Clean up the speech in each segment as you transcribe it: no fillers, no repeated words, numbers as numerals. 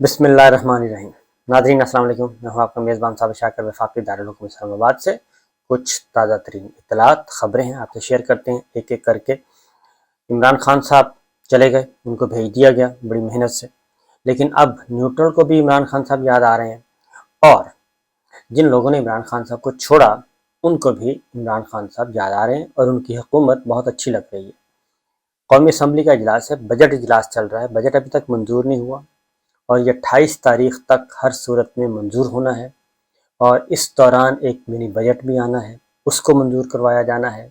बिस्मिल्लाहिर्रहमानिर्रहीम। नाज़रीन अस्सलाम वालेकुम। मैं हूँ आपका मेज़बान साबिर शाकिर वफाकी दारुल इस्लामाबाद से। कुछ ताज़ा तरीन इत्तलात ख़बरें हैं आपसे शेयर करते हैं एक एक करके। इमरान खान साहब चले गए, उनको भेज दिया गया बड़ी मेहनत से, लेकिन अब न्यूट्रल को भी इमरान खान साहब याद आ रहे हैं, और जिन लोगों ने इमरान खान साहब को छोड़ा उनको भी इमरान खान साहब याद आ रहे हैं और उनकी हुकूमत बहुत अच्छी लग रही है। कौमी असम्बली का इजलास है, बजट इजलास चल रहा है, बजट अभी तक मंजूर नहीं हुआ और ये 28 तारीख तक हर सूरत में मंजूर होना है, और इस दौरान एक मिनी बजट भी आना है, उसको मंजूर करवाया जाना है,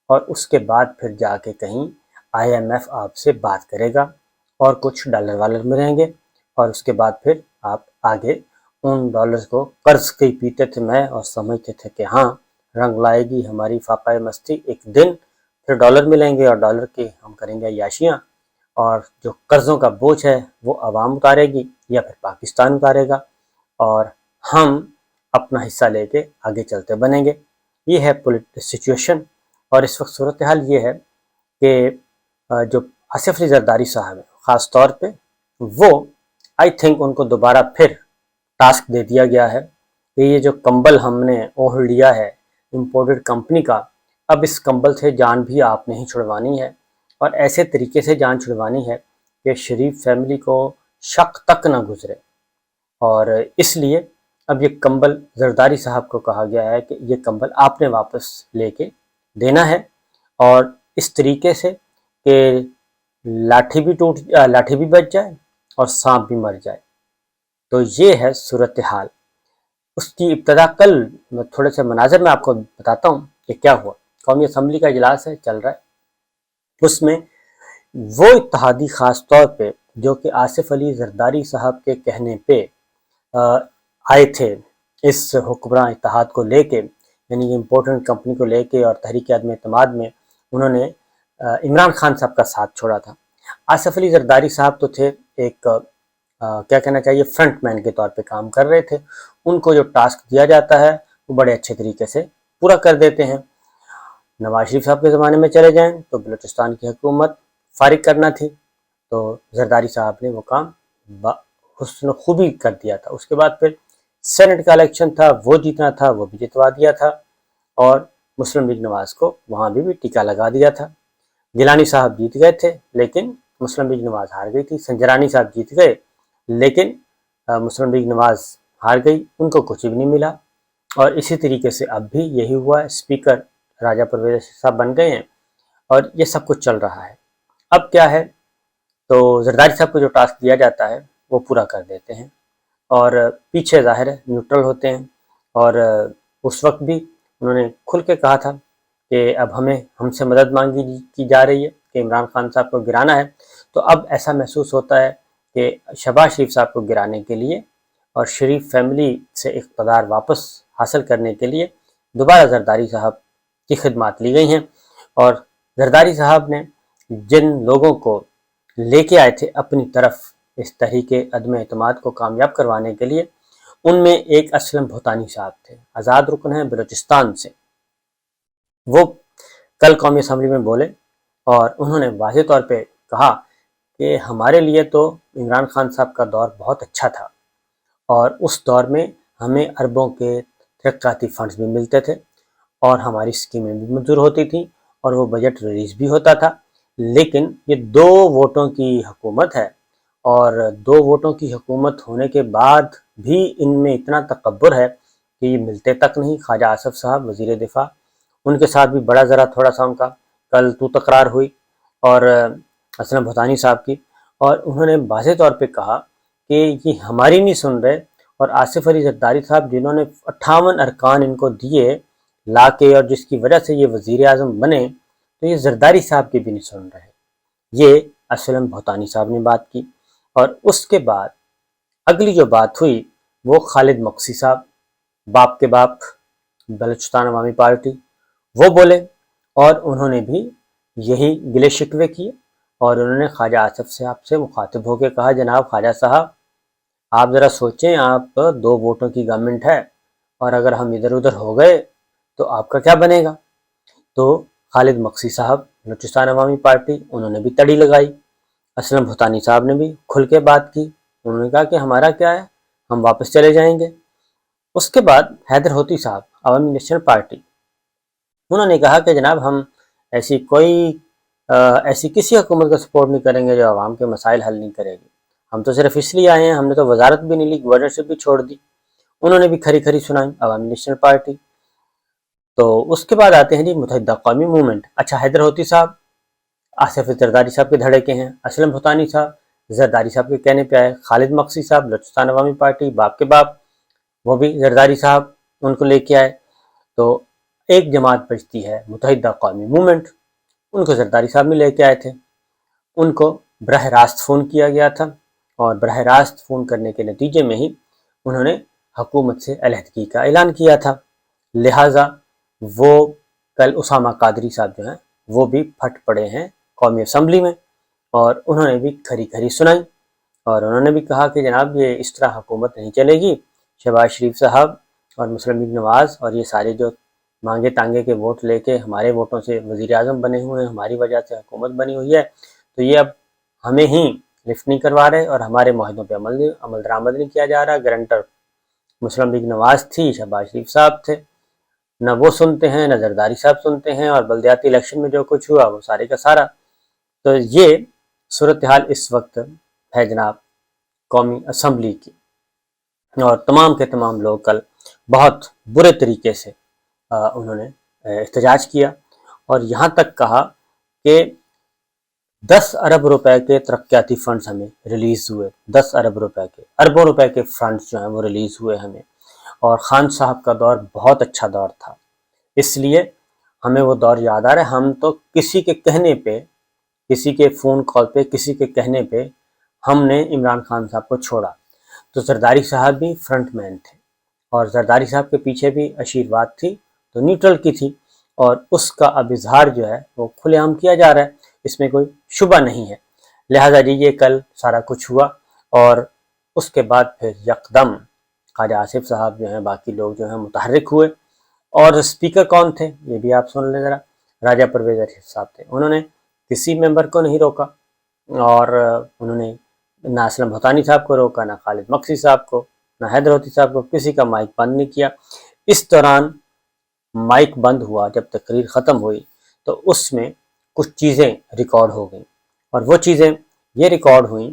और उसके बाद फिर जाके कहीं IMF आपसे बात करेगा और कुछ डॉलर वालर में रहेंगे, और उसके बाद फिर आप आगे उन डॉलर्स को कर्ज के पीते थे मैं और समझते थे कि हाँ रंग लाएगी हमारी फाका मस्ती, एक दिन फिर डॉलर मिलेंगे और डॉलर की हम करेंगे याशियाँ, और जो कर्ज़ों का बोझ है वो आवाम उतारेगी या फिर पाकिस्तान उतारेगा, और हम अपना हिस्सा लेके आगे चलते बनेंगे। ये है सिचुएशन। और इस वक्त सूरत हाल ये है कि जो आसिफ अली जरदारी साहब हैं ख़ास तौर पे, वो आई थिंक उनको दोबारा फिर टास्क दे दिया गया है कि ये जो कंबल हमने ओढ़ लिया है इम्पोर्टेड कंपनी का, अब इस कंबल से जान भी आपने ही छुड़वानी है, और ऐसे तरीके से जान छुड़वानी है कि शरीफ फैमिली को शक तक ना गुजरे। और इसलिए अब ये कंबल जरदारी साहब को कहा गया है कि ये कंबल आपने वापस लेके देना है, और इस तरीके से कि लाठी भी बच जाए और सांप भी मर जाए। तो ये है सूरत हाल। उसकी इब्तदा कल मैं थोड़े से मनाज़र में आपको बताता हूँ कि क्या हुआ। कौमी असम्बली का इजलास है, चल रहा है, उसमें वो इत्तेहादी ख़ास तौर पे जो कि आसिफ अली जरदारी साहब के कहने पे आए थे इस हुक्मरान इत्तेहाद को लेके, यानी इम्पोर्टेंट कंपनी को लेके, और तहरीक अदम एतमाद में उन्होंने इमरान खान साहब का साथ छोड़ा था। आसिफ अली जरदारी साहब तो थे एक क्या कहना चाहिए फ्रंट मैन के तौर पे काम कर रहे थे। उनको जो टास्क दिया जाता है वो बड़े अच्छे तरीके से पूरा कर देते हैं। नवाज शरीफ साहब के ज़माने में चले जाएं तो बलूचिस्तान की हुकूमत फारिग करना थी, तो जरदारी साहब ने वो काम हुस्न खूबी कर दिया था। उसके बाद फिर सेनेट का इलेक्शन था, वो जीतना था, वो भी जितवा दिया था, और मुस्लिम लीग नवाज को वहाँ भी टीका लगा दिया था। गिलानी साहब जीत गए थे लेकिन मुस्लिम लीग नवाज हार गई थी। संजरानी साहब जीत गए लेकिन मुस्लिम लीग नवाज हार गई, उनको कुछ भी नहीं मिला। और इसी तरीके से अब भी यही हुआ है, स्पीकर राजा परवेज साहब बन गए हैं और ये सब कुछ चल रहा है। अब क्या है, तो जरदारी साहब को जो टास्क दिया जाता है वो पूरा कर देते हैं, और पीछे ज़ाहिर है न्यूट्रल होते हैं। और उस वक्त भी उन्होंने खुल के कहा था कि अब हमसे मदद मांगी की जा रही है कि इमरान खान साहब को गिराना है। तो अब ऐसा महसूस होता है कि शहबाज शरीफ साहब को गिराने के लिए और शरीफ फैमिली से इक़्तिदार वापस हासिल करने के लिए दोबारा जरदारी साहब की खिदमत ली गई हैं। और जरदारी साहब ने जिन लोगों को लेके आए थे अपनी तरफ इस तहरीक अदम एतमाद को कामयाब करवाने के लिए, उनमें एक असलम भूतानी साहब थे, आज़ाद रुकन हैं बलूचिस्तान से। वो कल कौमी असम्बली में बोले और उन्होंने वाज़ेह तौर पे कहा कि हमारे लिए तो इमरान खान साहब का दौर बहुत अच्छा था, और उस दौर में हमें अरबों के तरक्याती फंड्स भी मिलते थे और हमारी स्कीमें भी मंजूर होती थी और वो बजट रिलीज़ भी होता था। लेकिन ये 2 वोटों की हुकूमत है, और 2 वोटों की हुकूमत होने के बाद भी इनमें इतना तकब्बुर है कि ये मिलते तक नहीं। ख्वाजा आसिफ साहब वज़ीर दिफा, उनके साथ भी बड़ा ज़रा थोड़ा सा उनका कल तू तकरार हुई, और असलम भूतानी साहब की, और उन्होंने वाज़ेह तौर पे कहा कि ये हमारी नहीं सुन रहे, और आसिफ अली जरदारी साहब जिन्होंने 58 अरकान इनको दिए ला के और जिसकी वजह से ये वज़ीर आज़म बने, तो ये जरदारी साहब के भी नहीं सुन रहे। ये असलम भूतानी साहब ने बात की। और उसके बाद अगली जो बात हुई वो खालिद मक्सी साहब, बाप के बाप बलूचिस्तान अवामी पार्टी, वो बोले, और उन्होंने भी यही गिले शिकवे किए, और उन्होंने ख्वाजा आसिफ साहब से मुखातिब होकर कहा, जनाब ख्वाजा साहब आप ज़रा सोचें, आप 2 वोटों की गवर्नमेंट है, और अगर हम इधर उधर हो गए तो आपका क्या बनेगा। तो खालिद मक्सी साहब बलूचिस्तान अवामी पार्टी, उन्होंने भी तड़ी लगाई। असलम भूतानी साहब ने भी खुल के बात की उन्होंने कहा कि हमारा क्या है, हम वापस चले जाएंगे। उसके बाद हैदर होती साहब, अवामी नेशनल पार्टी, उन्होंने कहा कि जनाब हम ऐसी कोई ऐसी किसी हुकूमत का सपोर्ट नहीं करेंगे जो आवाम के मसाइल हल नहीं करेगी। हम तो सिर्फ इसलिए आए हैं, हमने तो वजारत भी नहीं ली, गवर्नरशिप भी छोड़ दी। उन्होंने भी खरी खरी सुनाई अवामी नेशनल पार्टी। तो उसके बाद आते हैं जी मुत्तहिदा कौमी मूवमेंट। अच्छा, हैदर होती साहब आसिफ जरदारी साहब के धड़े के हैं, असलम भुतानी साहब जरदारी साहब के कहने पे आए, खालिद मक्सी साहब बलूचिस्तान अवामी पार्टी, बाप के बाप, वो भी जरदारी साहब उनको लेके आए। तो एक जमात बचती है मुत्तहिदा कौमी मूवमेंट, उनको जरदारी साहब में लेके आए थे। उनको बरह रास्त फ़ोन किया गया था और बरह रास्त फ़ोन करने के नतीजे में ही उन्होंने हुकूमत से अलहदगी का ऐलान किया था। लिहाजा वो कल उसामा कादरी साहब जो हैं वो भी फट पड़े हैं कौमी असम्बली में, और उन्होंने भी खरी खरी सुनाई और उन्होंने भी कहा कि जनाब ये इस तरह हुकूमत नहीं चलेगी। शहबाज शरीफ साहब और मुस्लिम लीग नवाज़ और ये सारे जो मांगे तांगे के वोट लेके हमारे वोटों से वज़ीर आज़म बने हुए हैं, हमारी वजह से हुकूमत बनी हुई है, तो ये अब हमें ही लिफ्ट नहीं करवा रहे और हमारे माहिदों पर अमल दरामद नहीं किया जा रहा। गारंटर मुस्लिम लीग नवाज़ थी, शहबाज शरीफ साहब थे, न वो सुनते हैं न जरदारी साहब सुनते हैं, और बल्दियाती इलेक्शन में जो कुछ हुआ वो सारे का सारा। तो ये सूरत हाल इस वक्त है जनाब कौमी असम्बली की, और तमाम के तमाम लोग कल बहुत बुरे तरीके से उन्होंने एहतजाज किया और यहाँ तक कहा कि 10 अरब रुपए के तरक्याती फंड्स हमें रिलीज़ हुए, 10 अरब रुपए के, अरबों रुपए के फंड्स जो हैं वो रिलीज़ हुए हमें, और खान साहब का दौर बहुत अच्छा दौर था, इसलिए हमें वो दौर याद आ रहा है। हम तो किसी के कहने पे, किसी के फ़ोन कॉल पे, किसी के कहने पे हमने इमरान खान साहब को छोड़ा। तो जरदारी साहब भी फ्रंट मैन थे और जरदारी साहब के पीछे भी आशीर्वाद थी, तो न्यूट्रल की थी, और उसका अब इजहार जो है वो खुलेआम किया जा रहा है, इसमें कोई शुबा नहीं है। लिहाजा जी ये कल सारा कुछ हुआ और उसके बाद फिर यकदम ख्वाजा आसिफ साहब जो हैं, बाकी लोग जो हैं मुतहर्रिक हुए, और स्पीकर कौन थे ये भी आप सुन लें ज़रा। राजा परवेज़ अरशद साहब थे, उन्होंने किसी मेंबर को नहीं रोका और उन्होंने ना असलम भुतानी साहब को रोका, ना खालिद मक्सी साहब को, ना हैदर होती साहब को, किसी का माइक बंद नहीं किया। इस दौरान माइक बंद हुआ जब तकरीर ख़त्म हुई तो उसमें कुछ चीज़ें रिकॉर्ड हो गई, और वो चीज़ें ये रिकॉर्ड हुई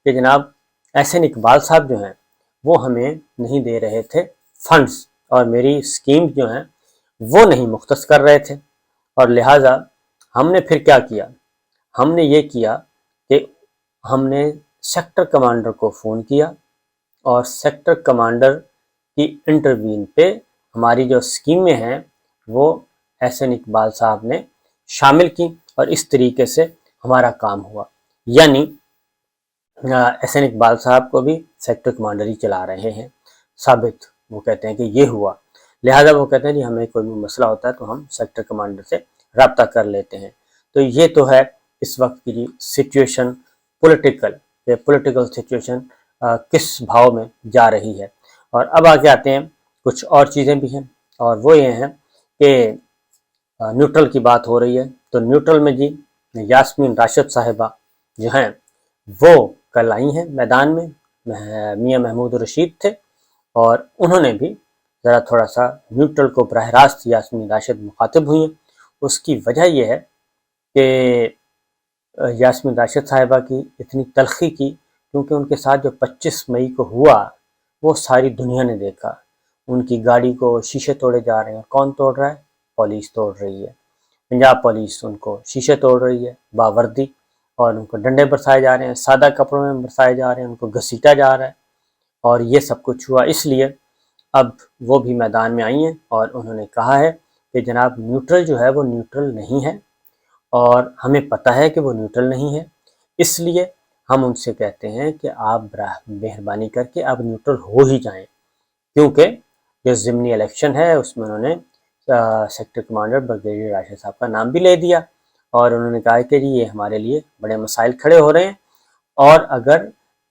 कि जनाब एहसन इकबाल साहब जो हैं वो हमें नहीं दे रहे थे फंड्स, और मेरी स्कीम जो हैं वो नहीं मुख्तस कर रहे थे, और लिहाजा हमने फिर क्या किया, हमने ये किया कि हमने सेक्टर कमांडर को फ़ोन किया और सेक्टर कमांडर की इंटरवीन पे हमारी जो स्कीमें हैं वो एहसन इकबाल साहब ने शामिल की, और इस तरीके से हमारा काम हुआ। यानी एहसन इकबाल साहब को भी सेक्टर कमांडर ही चला रहे हैं साबित, वो कहते हैं कि ये हुआ। लिहाजा वो कहते हैं जी हमें कोई भी मसला होता है तो हम सेक्टर कमांडर से रब्ता कर लेते हैं। तो ये तो है इस वक्त की सिचुएशन, पॉलिटिकल सिचुएशन किस भाव में जा रही है। और अब आगे आते हैं, कुछ और चीज़ें भी हैं, और वो ये हैं कि न्यूट्रल की बात हो रही है, तो न्यूट्रल में जी यास्मीन राशिद साहिबा जो हैं वो कल आई हैं मैदान में, मियां महमूद रशीद थे, और उन्होंने भी ज़रा थोड़ा सा न्यूट्रल को बराह रास्त यास्मीन राशिद मुखातिब हुई हैं। उसकी वजह यह है कि यास्मीन राशिद साहिबा की इतनी तलखी की क्योंकि उनके साथ जो 25 मई को हुआ वो सारी दुनिया ने देखा। उनकी गाड़ी को शीशे तोड़े जा रहे हैं, कौन तोड़ रहा है, पुलिस तोड़ रही है, पंजाब पुलिस उनको शीशे तोड़ रही है बावर्दी, और उनको डंडे बरसाए जा रहे हैं, सादा कपड़ों में बरसाए जा रहे हैं, उनको घसीटा जा रहा है, और ये सब कुछ हुआ। इसलिए अब वो भी मैदान में आई हैं और उन्होंने कहा है कि जनाब न्यूट्रल जो है वो न्यूट्रल नहीं है, और हमें पता है कि वो न्यूट्रल नहीं है, इसलिए हम उनसे कहते हैं कि आप मेहरबानी करके आप न्यूट्रल हो ही जाएं, क्योंकि जो ज़िमनी इलेक्शन है उसमें उन्होंने सेक्टर कमांडर ब्रिगेडियर राशिद साहब का नाम भी ले दिया, और उन्होंने कहा कि जी ये हमारे लिए बड़े मसाइल खड़े हो रहे हैं, और अगर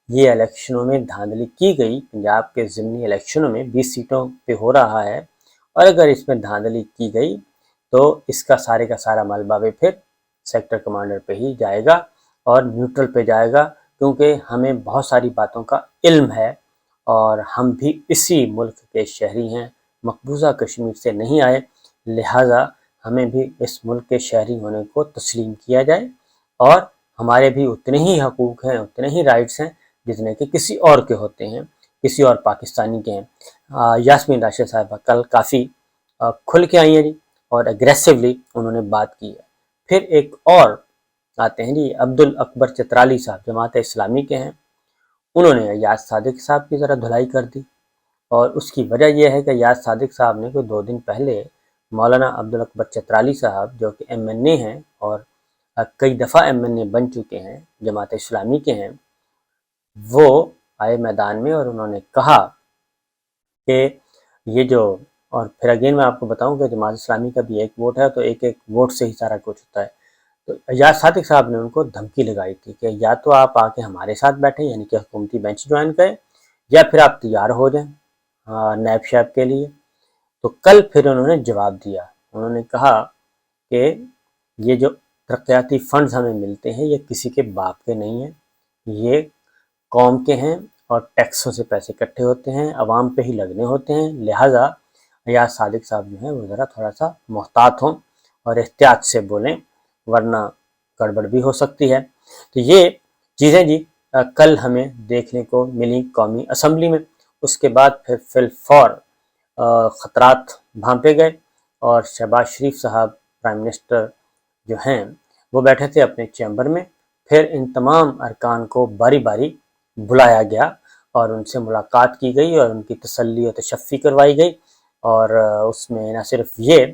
ये इलेक्शनों में धांधली की गई, पंजाब के ज़िमनी इलेक्शनों में 20 सीटों पे हो रहा है, और अगर इसमें धांधली की गई तो इसका सारे का सारा मलबा भी फिर सेक्टर कमांडर पे ही जाएगा और न्यूट्रल पे जाएगा। کیونکہ ہمیں بہت ساری باتوں کا علم ہے اور ہم بھی اسی ملک کے شہری ہیں، مقبوضہ کشمیر سے نہیں آئے، لہٰذا ہمیں بھی اس ملک کے شہری ہونے کو تسلیم کیا جائے اور ہمارے بھی اتنے ہی حقوق ہیں، اتنے ہی رائٹس ہیں جتنے کہ کسی اور کے ہوتے ہیں، کسی اور پاکستانی کے ہیں۔ یاسمین راشد صاحبہ کل کافی کھل کے آئی ہیں جی، اور اگریسولی انہوں نے بات کی ہے۔ پھر ایک اور آتے ہیں جی عبدالاکبر چترالی صاحب، جماعت اسلامی کے ہیں، انہوں نے یاس صادق صاحب کی ذرا دھلائی کر دی، اور اس کی وجہ یہ ہے کہ یاس صادق صاحب نے کوئی 2 دن پہلے مولانا عبدالاکبر چترالی صاحب جو کہ ایم این اے ہیں اور کئی دفعہ ایم این اے بن چکے ہیں، جماعت اسلامی کے ہیں، وہ آئے میدان میں اور انہوں نے کہا کہ یہ جو، اور پھر اگین میں آپ کو بتاؤں کہ جماعت اسلامی کا بھی ایک ووٹ ہے تو ایک ووٹ سے ہی سارا کچھ ہوتا ہے، تو یاس صادق صاحب نے ان کو دھمکی لگائی تھی کہ یا تو آپ آ کے ہمارے ساتھ بیٹھیں، یعنی کہ حکومتی بینچ جوائن کریں، یا پھر آپ تیار ہو جائیں نیب شیب کے لیے۔ تو کل پھر انہوں نے جواب دیا، انہوں نے کہا کہ یہ جو ترقیاتی فنڈز ہمیں ملتے ہیں یہ کسی کے باپ کے نہیں ہیں، یہ قوم کے ہیں اور ٹیکسوں سے پیسے اکٹھے ہوتے ہیں، عوام پہ ہی لگنے ہوتے ہیں، لہٰذا یاس صادق صاحب جو ہیں وہ ذرا تھوڑا سا محتاط ہوں اور احتیاط سے بولیں، ورنہ گڑبڑ بھی ہو سکتی ہے۔ تو یہ چیزیں جی کل ہمیں دیکھنے کو ملی قومی اسمبلی میں۔ اس کے بعد پھر فی الفور خطرات بھانپے گئے اور شہباز شریف صاحب پرائم منسٹر جو ہیں وہ بیٹھے تھے اپنے چیمبر میں، پھر ان تمام ارکان کو باری باری بلایا گیا اور ان سے ملاقات کی گئی اور ان کی تسلی و تشفی کروائی گئی، اور اس میں نہ صرف یہ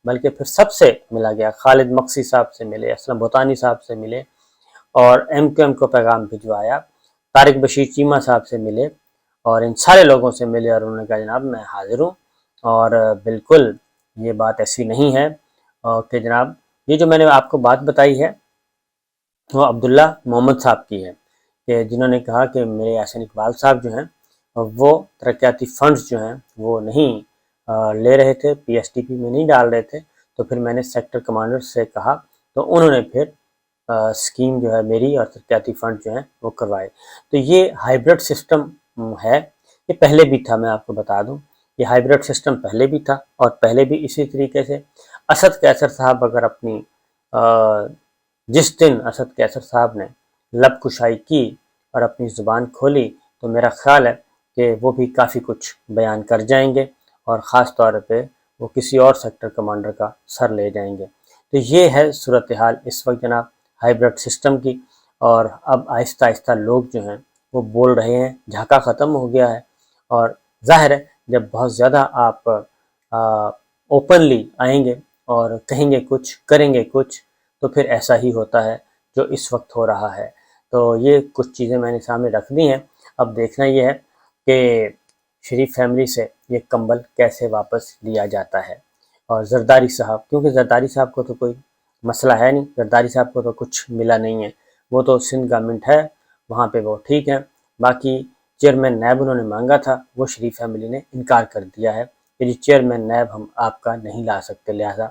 بلکہ پھر سب سے ملا گیا، خالد مقصی صاحب سے ملے، اسلم بھوتانی صاحب سے ملے اور ایم کیو ایم کو پیغام بھجوایا، طارق بشیر چیمہ صاحب سے ملے اور ان سارے لوگوں سے ملے اور انہوں نے کہا جناب میں حاضر ہوں، اور بالکل یہ بات ایسی نہیں ہے کہ جناب یہ جو میں نے آپ کو بات بتائی ہے وہ عبداللہ محمد صاحب کی ہے، کہ جنہوں نے کہا کہ میرے یاسین اقبال صاحب جو ہیں وہ ترقیاتی فنڈز جو ہیں وہ نہیں لے رہے تھے، پی ایس ٹی پی میں نہیں ڈال رہے تھے، تو پھر میں نے سیکٹر کمانڈر سے کہا تو انہوں نے پھر اسکیم جو ہے میری اور ترقیاتی فنڈ جو ہیں وہ کروائے۔ تو یہ ہائیبرڈ سسٹم ہے، یہ پہلے بھی تھا، میں آپ کو بتا دوں یہ ہائیبرڈ سسٹم پہلے بھی تھا، اور پہلے بھی اسی طریقے سے اسد کیسر صاحب اگر اپنی جس دن اسد کیسر صاحب نے لب کشائی کی اور اپنی زبان کھولی تو میرا خیال ہے کہ وہ بھی کافی کچھ بیان کر جائیں گے، اور خاص طور پہ وہ کسی اور سیکٹر کمانڈر کا سر لے جائیں گے۔ تو یہ ہے صورتحال اس وقت جناب ہائیبرڈ سسٹم کی، اور اب آہستہ آہستہ لوگ جو ہیں وہ بول رہے ہیں، جھاکا ختم ہو گیا ہے، اور ظاہر ہے جب بہت زیادہ آپ اوپنلی آئیں گے اور کہیں گے کچھ کریں گے کچھ تو پھر ایسا ہی ہوتا ہے جو اس وقت ہو رہا ہے۔ تو یہ کچھ چیزیں میں نے سامنے رکھ دی ہیں، اب دیکھنا یہ ہے کہ شریف فیملی سے یہ کمبل کیسے واپس لیا جاتا ہے، اور زرداری صاحب، کیونکہ زرداری صاحب کو تو کوئی مسئلہ ہے نہیں، زرداری صاحب کو تو کچھ ملا نہیں ہے، وہ تو سندھ گورنمنٹ ہے وہاں پہ وہ ٹھیک ہے، باقی چیئرمین نیب انہوں نے مانگا تھا وہ شریف فیملی نے انکار کر دیا ہے کہ جی چیئرمین نیب ہم آپ کا نہیں لا سکتے، لہٰذا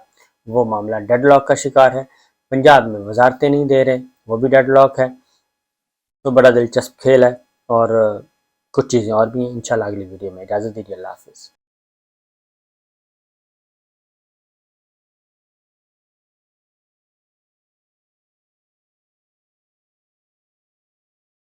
وہ معاملہ ڈیڈ لاک کا شکار ہے۔ پنجاب میں وزارتیں نہیں دے رہے، وہ بھی ڈیڈ لاک ہے، تو بڑا دلچسپ کھیل ہے، اور کچھ چیزیں اور بھی ہیں، انشاءاللہ اگلی ویڈیو میں اجازت دیجیے، اللہ حافظ۔